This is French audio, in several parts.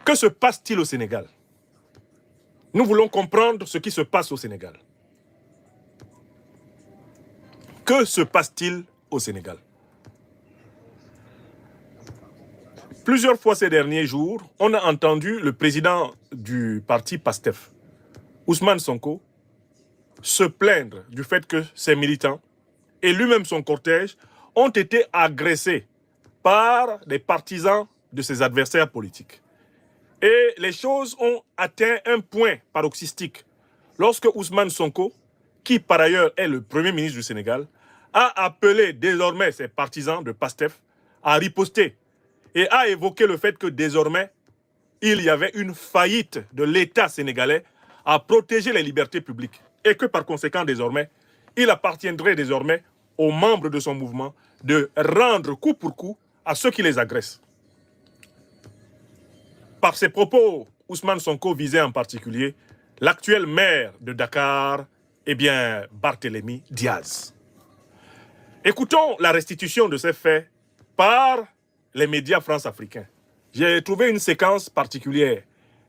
Que se passe-t-il au Sénégal? Nous voulons comprendre ce qui se passe au Sénégal. Que se passe-t-il au Sénégal? Plusieurs fois ces derniers jours, on a entendu le président du parti PASTEF, Ousmane Sonko, se plaindre du fait que ses militants et lui-même son cortège ont été agressés par des partisans de ses adversaires politiques. Et les choses ont atteint un point paroxystique lorsque Ousmane Sonko, qui par ailleurs est le Premier ministre du Sénégal, a appelé désormais ses partisans de PASTEF à riposter et a évoqué le fait que désormais, il y avait une faillite de l'État sénégalais à protéger les libertés publiques et que par conséquent désormais, il appartiendrait désormais aux membres de son mouvement de rendre coup pour coup à ceux qui les agressent. Par ses propos, Ousmane Sonko visait en particulier l'actuel maire de Dakar, Barthélémy Diaz. Écoutons la restitution de ces faits par les médias france-africains. J'ai trouvé une séquence particulière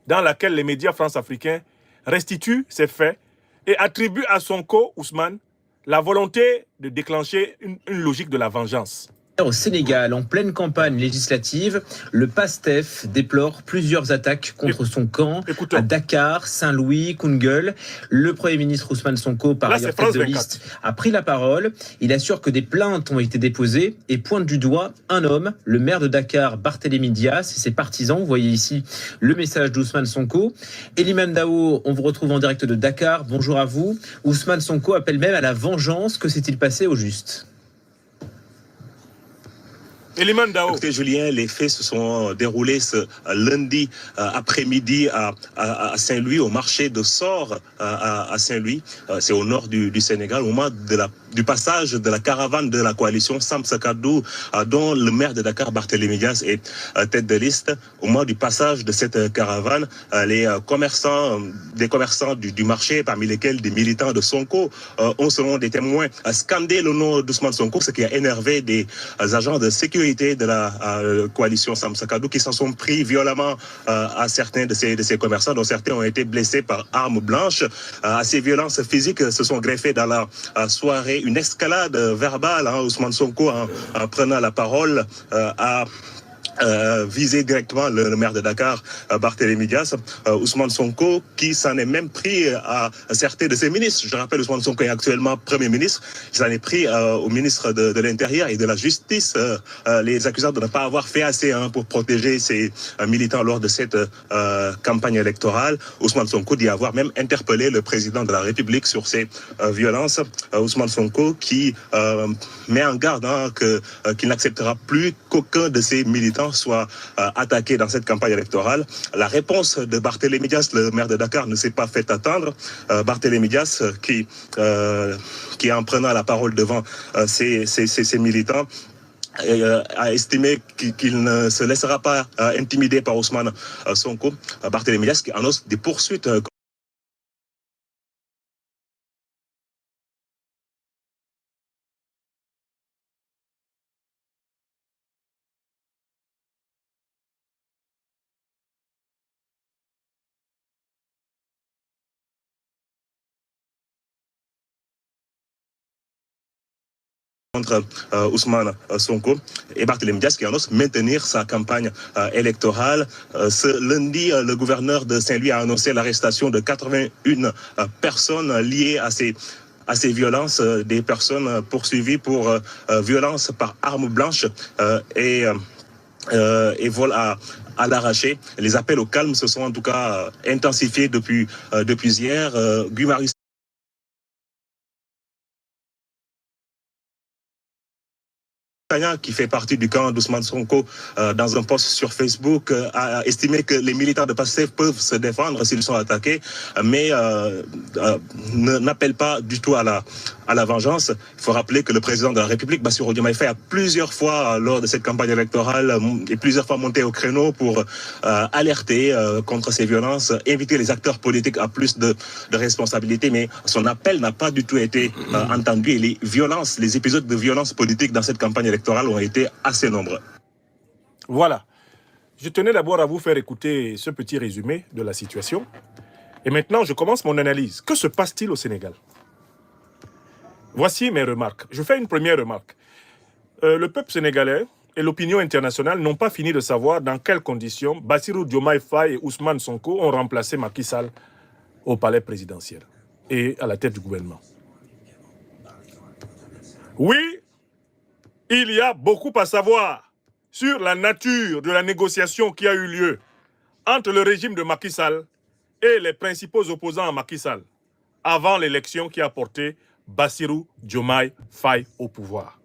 dans laquelle les médias france-africains restituent ces faits et attribuent à Sonko, Ousmane, la volonté de déclencher une logique de la vengeance. Au Sénégal, en pleine campagne législative, le PASTEF déplore plusieurs attaques contre son camp à Dakar, Saint-Louis, Koungheul. Le Premier ministre Ousmane Sonko, par ailleurs tête de liste, a pris la parole. Il assure que des plaintes ont été déposées et pointe du doigt un homme, le maire de Dakar, Barthélémy Diaz, et ses partisans. Vous voyez ici le message d'Ousmane Sonko. Elimane Dao, on vous retrouve en direct de Dakar. Bonjour à vous. Ousmane Sonko appelle même à la vengeance. Que s'est-il passé au juste ? Écoutez, Julien, les faits se sont déroulés ce lundi après-midi à Saint-Louis, au marché de Sor à Saint-Louis. C'est au nord du Sénégal, au moment du passage de la caravane de la coalition Samsa Kaddu, dont le maire de Dakar, Barthélémy Diaz, est tête de liste. Au moment du passage de cette caravane, des commerçants du marché, parmi lesquels des militants de Sonko, ont, selon des témoins, scandé le nom d'Ousmane Sonko, ce qui a énervé des agents de sécurité de la coalition Samsa Kaddu qui s'en sont pris violemment à certains de ces commerçants, dont certains ont été blessés par armes blanches. À ces violences physiques se sont greffées dans la soirée une escalade verbale. Ousmane Sonko, en prenant la parole, a visé directement le maire de Dakar, Barthélémy Diaz. Ousmane Sonko, qui s'en est même pris à certains de ses ministres. Je rappelle, Ousmane Sonko est actuellement Premier ministre. Il s'en est pris au ministre de l'Intérieur et de la Justice, les accusant de ne pas avoir fait assez pour protéger ses militants lors de cette campagne électorale. Ousmane Sonko dit avoir même interpellé le président de la République sur ces violences. Ousmane Sonko qui met en garde qu'il n'acceptera plus qu'aucun de ses militants soit attaqué dans cette campagne électorale. La réponse de Barthélémy Diaz, le maire de Dakar, ne s'est pas fait attendre. Barthélémy Diaz, qui en prenant la parole devant ses militants, a estimé qu'il ne se laissera pas intimider par Ousmane Sonko. Barthélémy Diaz qui annonce des poursuites contre Ousmane Sonko et Barthélémy Diaz qui annonce maintenir sa campagne électorale. Ce lundi, le gouverneur de Saint-Louis a annoncé l'arrestation de 81 personnes liées à ces violences, des personnes poursuivies pour violence par arme blanche et vol à l'arraché. Les appels au calme se sont en tout cas intensifiés depuis hier. Guy Marius qui fait partie du camp d'Ousmane Sonko, dans un post sur Facebook, a estimé que les militants de PASTEF peuvent se défendre s'ils sont attaqués, mais n'appelle pas du tout à la vengeance. Il faut rappeler que le président de la République, Bassirou Diomaye Faye, a plusieurs fois, lors de cette campagne électorale, et plusieurs fois monté au créneau pour alerter contre ces violences, inviter les acteurs politiques à plus de responsabilités, mais son appel n'a pas du tout été entendu, et les épisodes de violence politique dans cette campagne électorale ont été assez nombreux. Voilà. je tenais d'abord à vous faire écouter ce petit résumé de la situation. Et maintenant, je commence mon analyse. Que se passe-t-il au Sénégal? Voici mes remarques. Je fais une première remarque. Le peuple sénégalais et l'opinion internationale n'ont pas fini de savoir dans quelles conditions Bassirou Diomaye Faye et Ousmane Sonko ont remplacé Macky Sall au palais présidentiel et à la tête du gouvernement. Oui, il y a beaucoup à savoir sur la nature de la négociation qui a eu lieu entre le régime de Macky Sall et les principaux opposants à Macky Sall avant l'élection qui a porté Bassirou Diomaye Faye au pouvoir.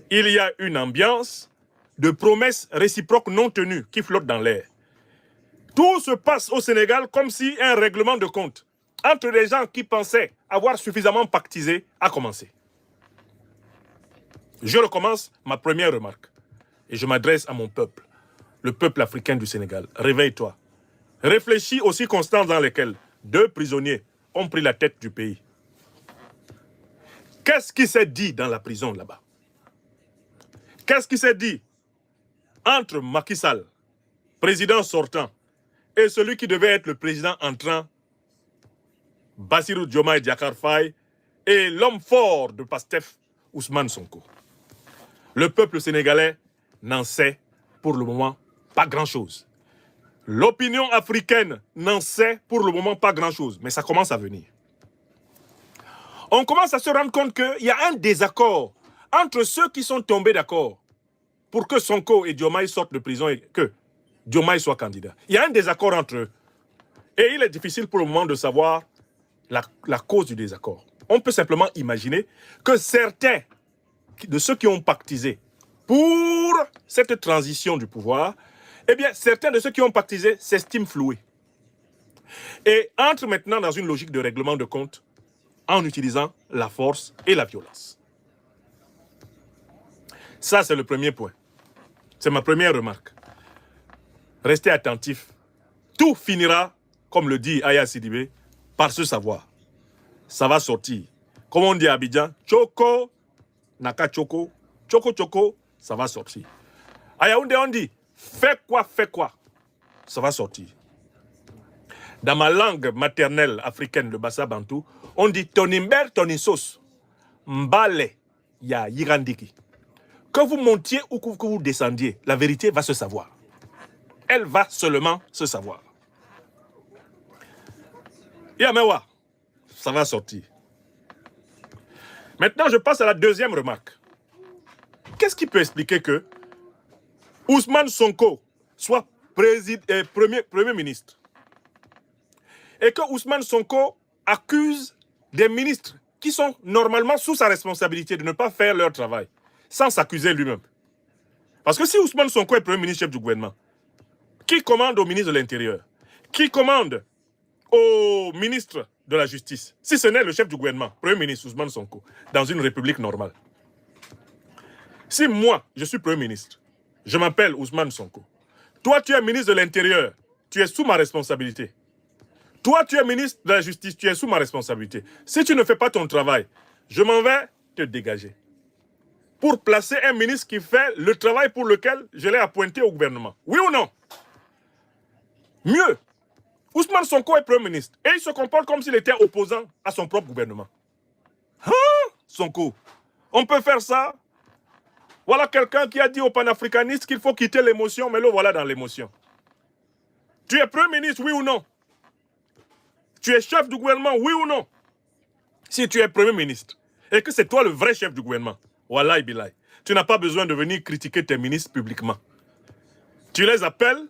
Il y a une ambiance de promesses réciproques non tenues qui flotte dans l'air. Tout se passe au Sénégal comme si un règlement de compte entre les gens qui pensaient avoir suffisamment pactisé a commencé. Je recommence ma première remarque et je m'adresse à mon peuple, le peuple africain du Sénégal. Réveille-toi. Réfléchis aux circonstances dans lesquelles 2 prisonniers ont pris la tête du pays. Qu'est-ce qui s'est dit dans la prison là-bas? Qu'est-ce qui s'est dit entre Macky Sall, président sortant, et celui qui devait être le président entrant, Bassirou Diomaye Diakhar Faye, et l'homme fort de Pastef, Ousmane Sonko? Le peuple sénégalais n'en sait pour le moment pas grand-chose. L'opinion africaine n'en sait pour le moment pas grand-chose, mais ça commence à venir. On commence à se rendre compte qu'il y a un désaccord entre ceux qui sont tombés d'accord pour que Sonko et Diomaye sortent de prison et que Diomaye soit candidat. Il y a un désaccord entre eux. Et il est difficile pour le moment de savoir la cause du désaccord. On peut simplement imaginer que certains de ceux qui ont pactisé pour cette transition du pouvoir, eh bien, certains de ceux qui ont pactisé s'estiment floués. Et entrent maintenant dans une logique de règlement de compte en utilisant la force et la violence. Ça, c'est le premier point. C'est ma première remarque. Restez attentifs. Tout finira, comme le dit Aya Sidibé, par se savoir. Ça va sortir. Comme on dit à Abidjan, Choko, Naka Choko, Choko Choko, ça va sortir. À Yaoundé, on dit, fais quoi, ça va sortir. Dans ma langue maternelle africaine, le Bassa Bantou, on dit Tonimber, Tonisos, Mbale, ya Yirandiki. Que vous montiez ou que vous descendiez, la vérité va se savoir. Elle va seulement se savoir. Yamewa, ça va sortir. Maintenant, je passe à la deuxième remarque. Qu'est-ce qui peut expliquer que Ousmane Sonko soit premier ministre et que Ousmane Sonko accuse des ministres qui sont normalement sous sa responsabilité de ne pas faire leur travail, sans s'accuser lui-même? Parce que si Ousmane Sonko est premier ministre chef du gouvernement, qui commande au ministre de l'Intérieur? Qui commande au ministre de la Justice? Si ce n'est le chef du gouvernement, premier ministre Ousmane Sonko, dans une république normale. Si moi, je suis premier ministre, je m'appelle Ousmane Sonko. Toi, tu es ministre de l'Intérieur, tu es sous ma responsabilité. Toi, tu es ministre de la Justice, tu es sous ma responsabilité. Si tu ne fais pas ton travail, je m'en vais te dégager. Pour placer un ministre qui fait le travail pour lequel je l'ai appointé au gouvernement. Oui ou non? Mieux, Ousmane Sonko est premier ministre et il se comporte comme s'il était opposant à son propre gouvernement. Hein, Sonko? On peut faire ça? Voilà quelqu'un qui a dit aux panafricanistes qu'il faut quitter l'émotion, mais le voilà dans l'émotion. Tu es premier ministre, oui ou non? Tu es chef du gouvernement, oui ou non? Si tu es premier ministre et que c'est toi le vrai chef du gouvernement, wallahi billahi, tu n'as pas besoin de venir critiquer tes ministres publiquement. Tu les appelles,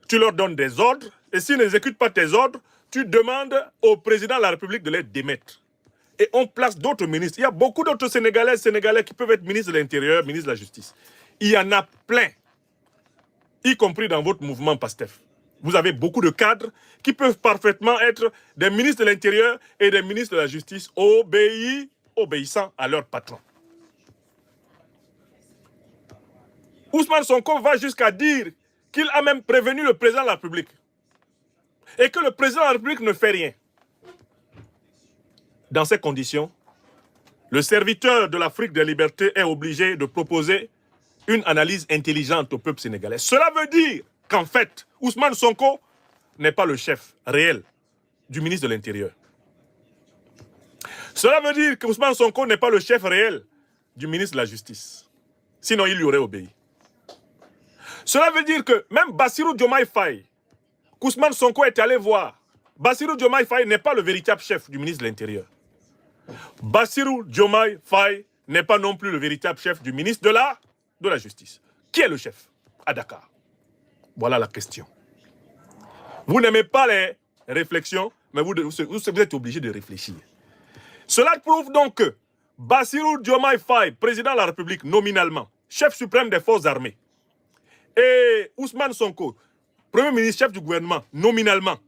tu leur donnes des ordres, et s'ils n'exécutent pas tes ordres, tu demandes au président de la République de les démettre. Et on place d'autres ministres. Il y a beaucoup d'autres Sénégalais qui peuvent être ministres de l'Intérieur, ministres de la Justice. Il y en a plein, y compris dans votre mouvement PASTEF. Vous avez beaucoup de cadres qui peuvent parfaitement être des ministres de l'Intérieur et des ministres de la Justice, obéissant à leur patron. Ousmane Sonko va jusqu'à dire qu'il a même prévenu le président de la République et que le président de la République ne fait rien. Dans ces conditions, le serviteur de l'Afrique des libertés est obligé de proposer une analyse intelligente au peuple sénégalais. Cela veut dire qu'en fait, Ousmane Sonko n'est pas le chef réel du ministre de l'Intérieur. Cela veut dire que Ousmane Sonko n'est pas le chef réel du ministre de la Justice. Sinon, il lui aurait obéi. Cela veut dire que même Bassirou Diomaye Faye, qu'Ousmane Sonko est allé voir, Bassirou Diomaye Faye n'est pas le véritable chef du ministre de l'Intérieur. Bassirou Diomaye Faye n'est pas non plus le véritable chef du ministre de la Justice. Qui est le chef à Dakar? Voilà la question. Vous n'aimez pas les réflexions, mais vous êtes obligé de réfléchir. Cela prouve donc que Bassirou Diomaye Faye, président de la République nominalement, chef suprême des forces armées, et Ousmane Sonko, premier ministre, chef du gouvernement nominalement,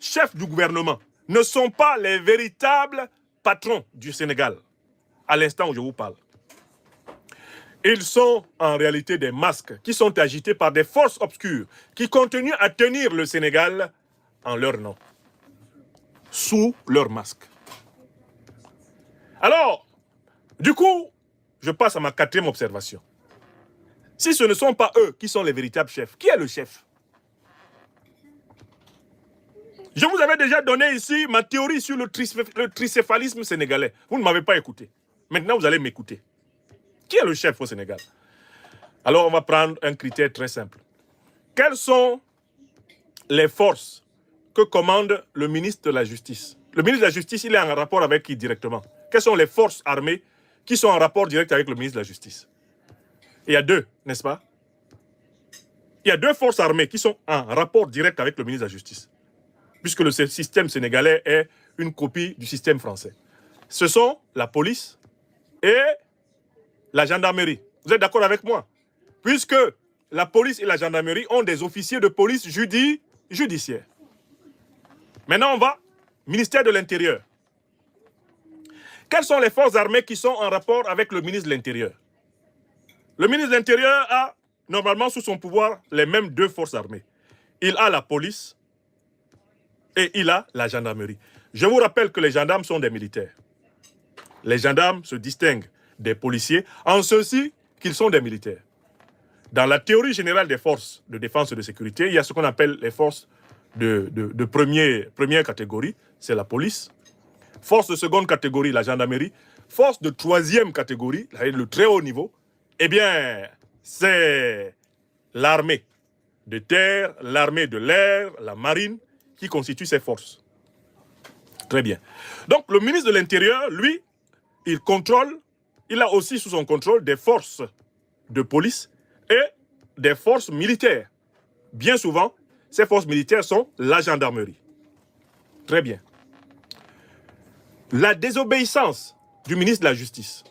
chef du gouvernement, ne sont pas les véritables patrons du Sénégal, à l'instant où je vous parle. Ils sont en réalité des masques qui sont agités par des forces obscures qui continuent à tenir le Sénégal en leur nom, sous leur masque. Alors, du coup, je passe à ma quatrième observation. Si ce ne sont pas eux qui sont les véritables chefs, qui est le chef? Je vous avais déjà donné ici ma théorie sur le tricéphalisme sénégalais. Vous ne m'avez pas écouté. Maintenant, vous allez m'écouter. Qui est le chef au Sénégal? Alors, on va prendre un critère très simple. Quelles sont les forces que commande le ministre de la Justice? Le ministre de la Justice, il est en rapport avec qui directement? Quelles sont les forces armées qui sont en rapport direct avec le ministre de la Justice? Il y a deux, n'est-ce pas? Il y a deux forces armées qui sont en rapport direct avec le ministre de la Justice, puisque le système sénégalais est une copie du système français. Ce sont la police et la gendarmerie. Vous êtes d'accord avec moi? Puisque la police et la gendarmerie ont des officiers de police judiciaires. Maintenant, on va ministère de l'Intérieur. Quelles sont les forces armées qui sont en rapport avec le ministre de l'Intérieur? Le ministre de l'Intérieur a normalement sous son pouvoir les mêmes deux forces armées. Il a la police et il a la gendarmerie. Je vous rappelle que les gendarmes sont des militaires. Les gendarmes se distinguent des policiers en ceci qu'ils sont des militaires. Dans la théorie générale des forces de défense et de sécurité, il y a ce qu'on appelle les forces de première catégorie, c'est la police. Force de seconde catégorie, la gendarmerie. Force de troisième catégorie, le très haut niveau, eh bien, c'est l'armée de terre, l'armée de l'air, la marine, qui constituent ces forces. Très bien. Donc, le ministre de l'Intérieur, lui, il a aussi sous son contrôle des forces de police et des forces militaires. Bien souvent, ces forces militaires sont la gendarmerie. Très bien. La désobéissance du ministre de la Justice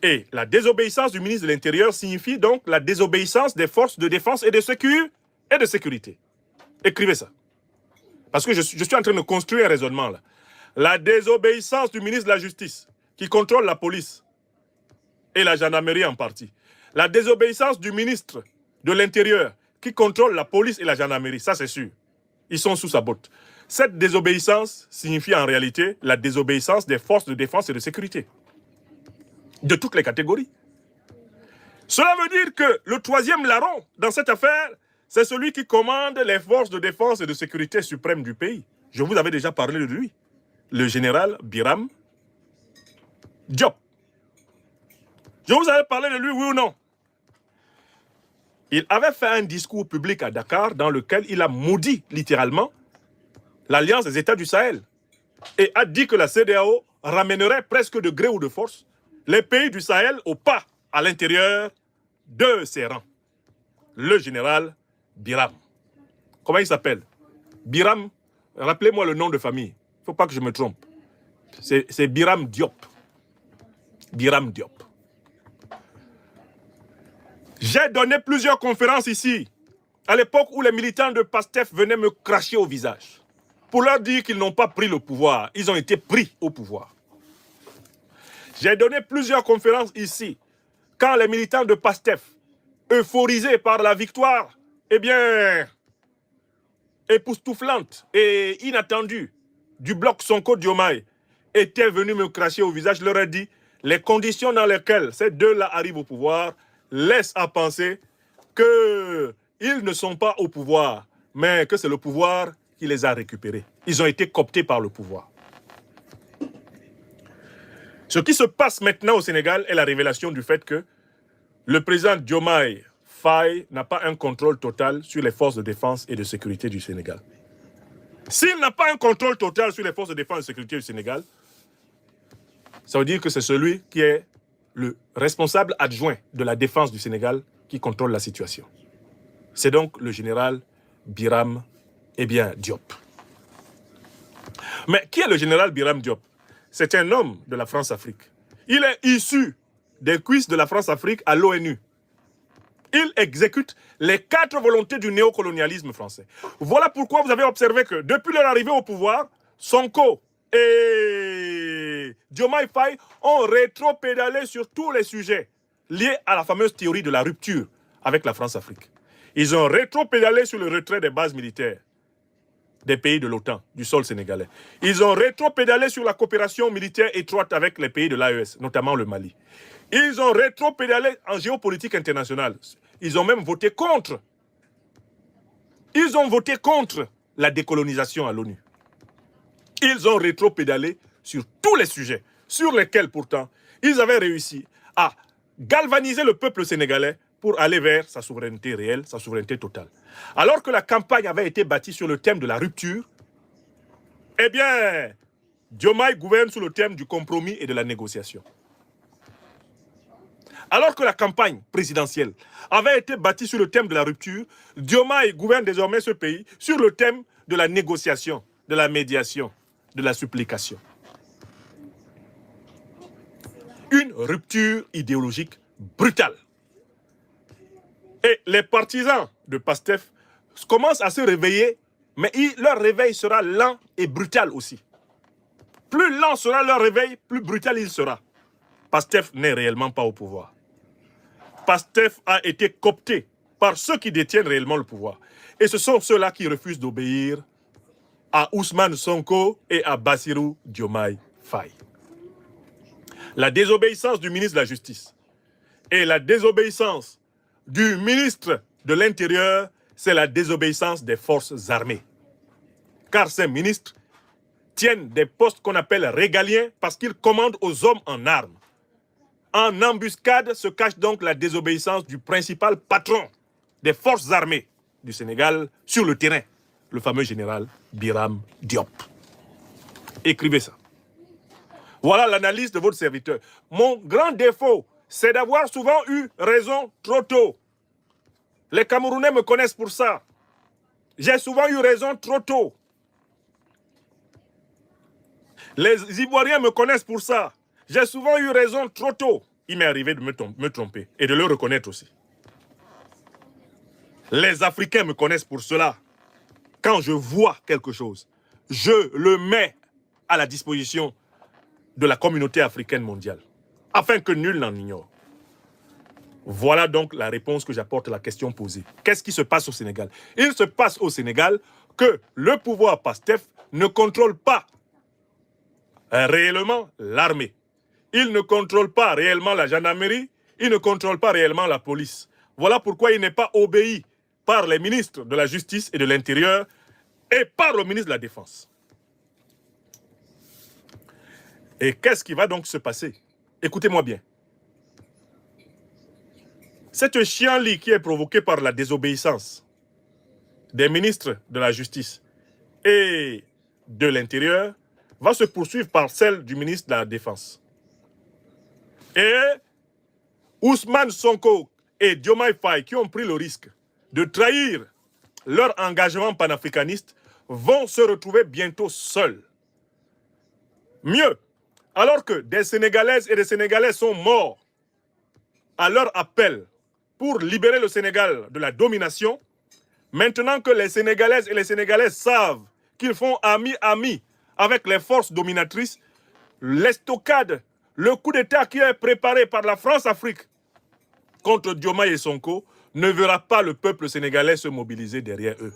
et la désobéissance du ministre de l'Intérieur signifie donc la désobéissance des forces de défense et de sécurité. Écrivez ça. Parce que je suis en train de construire un raisonnement là. La désobéissance du ministre de la Justice qui contrôle la police et la gendarmerie en partie. La désobéissance du ministre de l'Intérieur qui contrôle la police et la gendarmerie, ça c'est sûr. Ils sont sous sa botte. Cette désobéissance signifie en réalité la désobéissance des forces de défense et de sécurité. De toutes les catégories. Cela veut dire que le troisième larron dans cette affaire, c'est celui qui commande les forces de défense et de sécurité suprêmes du pays. Je vous avais déjà parlé de lui. Le général Biram Diop. Je vous avais parlé de lui, oui ou non? Il avait fait un discours public à Dakar dans lequel il a maudit littéralement l'Alliance des États du Sahel et a dit que la CEDEAO ramènerait presque de gré ou de force les pays du Sahel au pas à l'intérieur de ses rangs. Le général Biram. Comment il s'appelle? Biram, rappelez-moi le nom de famille. Il ne faut pas que je me trompe. C'est Biram Diop. Biram Diop. J'ai donné plusieurs conférences ici, à l'époque où les militants de PASTEF venaient me cracher au visage, pour leur dire qu'ils n'ont pas pris le pouvoir, ils ont été pris au pouvoir. J'ai donné plusieurs conférences ici, quand les militants de PASTEF, euphorisés par la victoire, eh bien, époustouflante et inattendue du bloc Sonko Diomaye, étaient venus me cracher au visage, je leur ai dit, les conditions dans lesquelles ces deux-là arrivent au pouvoir, laisse à penser qu'ils ne sont pas au pouvoir, mais que c'est le pouvoir qui les a récupérés. Ils ont été cooptés par le pouvoir. Ce qui se passe maintenant au Sénégal est la révélation du fait que le président Diomaye Faye n'a pas un contrôle total sur les forces de défense et de sécurité du Sénégal. S'il n'a pas un contrôle total sur les forces de défense et de sécurité du Sénégal, ça veut dire que c'est celui qui est le responsable adjoint de la défense du Sénégal qui contrôle la situation. C'est donc le général Biram Diop. Mais qui est le général Biram Diop? C'est un homme de la France-Afrique. Il est issu des cuisses de la France-Afrique à l'ONU. Il exécute les 4 volontés du néocolonialisme français. Voilà pourquoi vous avez observé que depuis leur arrivée au pouvoir, Sonko et Diomaye Faye ont rétropédalé sur tous les sujets liés à la fameuse théorie de la rupture avec la France-Afrique. Ils ont rétropédalé sur le retrait des bases militaires des pays de l'OTAN, du sol sénégalais. Ils ont rétropédalé sur la coopération militaire étroite avec les pays de l'AES, notamment le Mali. Ils ont rétropédalé en géopolitique internationale. Ils ont même voté contre. Ils ont voté contre la décolonisation à l'ONU. Ils ont rétropédalé sur tous les sujets, sur lesquels pourtant ils avaient réussi à galvaniser le peuple sénégalais pour aller vers sa souveraineté réelle, sa souveraineté totale. Alors que la campagne avait été bâtie sur le thème de la rupture, eh bien, Diomaye gouverne sous le thème du compromis et de la négociation. Alors que la campagne présidentielle avait été bâtie sur le thème de la rupture, Diomaye gouverne désormais ce pays sur le thème de la négociation, de la médiation, de la supplication. Une rupture idéologique brutale. Et les partisans de PASTEF commencent à se réveiller, mais leur réveil sera lent et brutal aussi. Plus lent sera leur réveil, plus brutal il sera. PASTEF n'est réellement pas au pouvoir. PASTEF a été coopté par ceux qui détiennent réellement le pouvoir. Et ce sont ceux-là qui refusent d'obéir à Ousmane Sonko et à Bassirou Diomaye Faye. La désobéissance du ministre de la Justice et la désobéissance du ministre de l'Intérieur, c'est la désobéissance des forces armées. Car ces ministres tiennent des postes qu'on appelle régaliens parce qu'ils commandent aux hommes en armes. En embuscade se cache donc la désobéissance du principal patron des forces armées du Sénégal sur le terrain, le fameux général Biram Diop. Écrivez ça. Voilà l'analyse de votre serviteur. Mon grand défaut, c'est d'avoir souvent eu raison trop tôt. Les Camerounais me connaissent pour ça. J'ai souvent eu raison trop tôt. Les Ivoiriens me connaissent pour ça. J'ai souvent eu raison trop tôt. Il m'est arrivé de me tromper et de le reconnaître aussi. Les Africains me connaissent pour cela. Quand je vois quelque chose, je le mets à la disposition de la communauté africaine mondiale, afin que nul n'en ignore. Voilà donc la réponse que j'apporte à la question posée. Qu'est-ce qui se passe au Sénégal? Il se passe au Sénégal que le pouvoir PASTEF ne contrôle pas réellement l'armée. Il ne contrôle pas réellement la gendarmerie, il ne contrôle pas réellement la police. Voilà pourquoi il n'est pas obéi par les ministres de la Justice et de l'Intérieur et par le ministre de la Défense. Et qu'est-ce qui va donc se passer? Écoutez-moi bien. Cette chienlit qui est provoquée par la désobéissance des ministres de la Justice et de l'Intérieur va se poursuivre par celle du ministre de la Défense. Et Ousmane Sonko et Diomaye Faye, qui ont pris le risque de trahir leur engagement panafricaniste, vont se retrouver bientôt seuls. Mieux, alors que des Sénégalaises et des Sénégalais sont morts à leur appel pour libérer le Sénégal de la domination, maintenant que les Sénégalaises et les Sénégalais savent qu'ils font ami-ami avec les forces dominatrices, l'estocade, le coup d'État qui est préparé par la France-Afrique contre Diomaye et Sonko ne verra pas le peuple sénégalais se mobiliser derrière eux.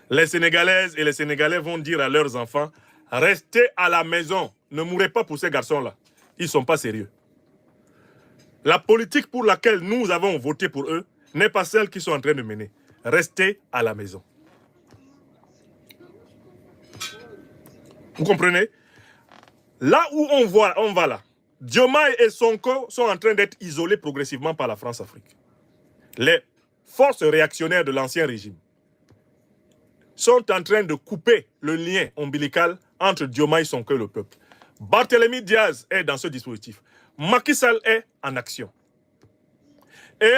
Les Sénégalaises et les Sénégalais vont dire à leurs enfants, restez à la maison, ne mourrez pas pour ces garçons-là. Ils ne sont pas sérieux. La politique pour laquelle nous avons voté pour eux n'est pas celle qu'ils sont en train de mener. Restez à la maison. Vous comprenez? Là où on va là, Diomaye et Sonko sont en train d'être isolés progressivement par la France-Afrique. Les forces réactionnaires de l'ancien régime sont en train de couper le lien ombilical entre Diomaye, Sonko et le peuple. Barthélémy Diaz est dans ce dispositif. Macky Sall est en action. Et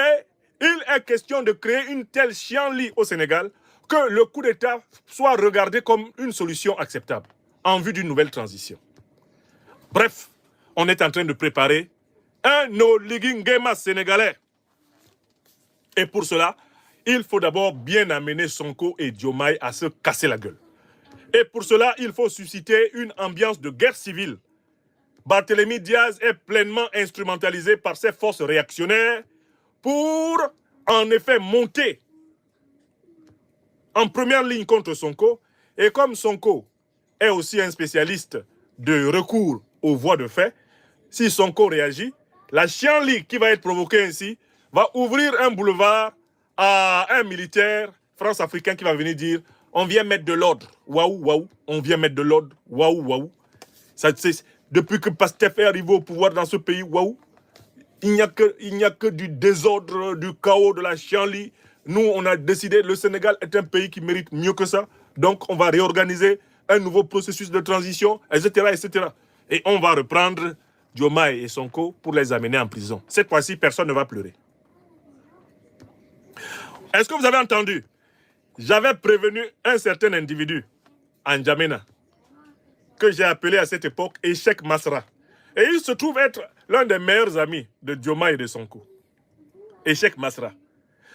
il est question de créer une telle chienlit au Sénégal que le coup d'État soit regardé comme une solution acceptable en vue d'une nouvelle transition. Bref, on est en train de préparer un no-ligging-game sénégalais. Et pour cela, il faut d'abord bien amener Sonko et Diomaye à se casser la gueule. Et pour cela, il faut susciter une ambiance de guerre civile. Barthélémy Diaz est pleinement instrumentalisé par ces forces réactionnaires pour, en effet, monter en première ligne contre Sonko. Et comme Sonko est aussi un spécialiste de recours aux voies de fait, si Sonko réagit, la chienlit qui va être provoquée ainsi va ouvrir un boulevard à un militaire france-africain qui va venir dire « On vient mettre de l'ordre. Waouh, waouh. On vient mettre de l'ordre. Waouh, waouh. » Depuis que Pastef est arrivé au pouvoir dans ce pays, waouh, il n'y a que du désordre, du chaos, de la chienlit. Nous, on a décidé, le Sénégal est un pays qui mérite mieux que ça. Donc, on va réorganiser un nouveau processus de transition, etc., etc. Et on va reprendre Diomaye et Sonko pour les amener en prison. Cette fois-ci, personne ne va pleurer. Est-ce que vous avez entendu? J'avais prévenu un certain individu, en N'Djamena, que j'ai appelé à cette époque Échec Masra. Et il se trouve être l'un des meilleurs amis de Diomaye et de Sonko. Échec Masra.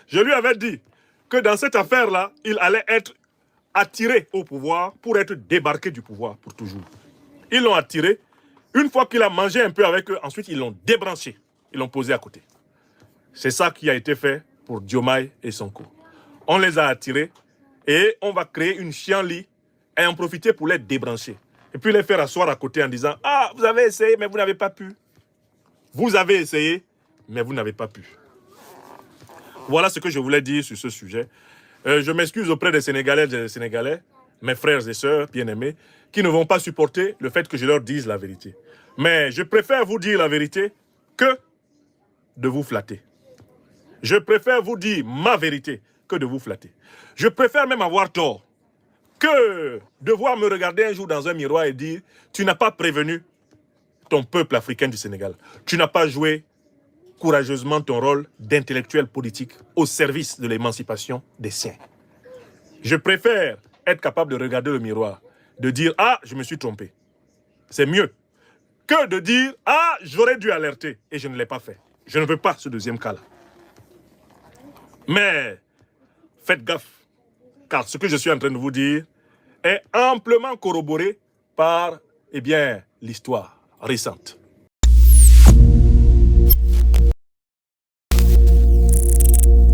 Je lui avais dit que dans cette affaire-là, il allait être attiré au pouvoir pour être débarqué du pouvoir pour toujours. Ils l'ont attiré. Une fois qu'il a mangé un peu avec eux, ensuite ils l'ont débranché. Ils l'ont posé à côté. C'est ça qui a été fait pour Diomaye et Sonko. On les a attirés et on va créer une chienlit et en profiter pour les débrancher. Et puis les faire asseoir à côté en disant « Ah, vous avez essayé, mais vous n'avez pas pu. Vous avez essayé, mais vous n'avez pas pu. » Voilà ce que je voulais dire sur ce sujet. Je m'excuse auprès des Sénégalais et des Sénégalais, mes frères et sœurs bien-aimés, qui ne vont pas supporter le fait que je leur dise la vérité. Mais je préfère vous dire la vérité que de vous flatter. Je préfère vous dire ma vérité que de vous flatter. Je préfère même avoir tort que devoir me regarder un jour dans un miroir et dire « Tu n'as pas prévenu ton peuple africain du Sénégal. Tu n'as pas joué courageusement ton rôle d'intellectuel politique au service de l'émancipation des siens. » Je préfère être capable de regarder le miroir, de dire « Ah, je me suis trompé. » C'est mieux que de dire « Ah, j'aurais dû alerter et je ne l'ai pas fait. » Je ne veux pas ce deuxième cas-là. Mais faites gaffe, car ce que je suis en train de vous dire est amplement corroboré par, l'histoire récente.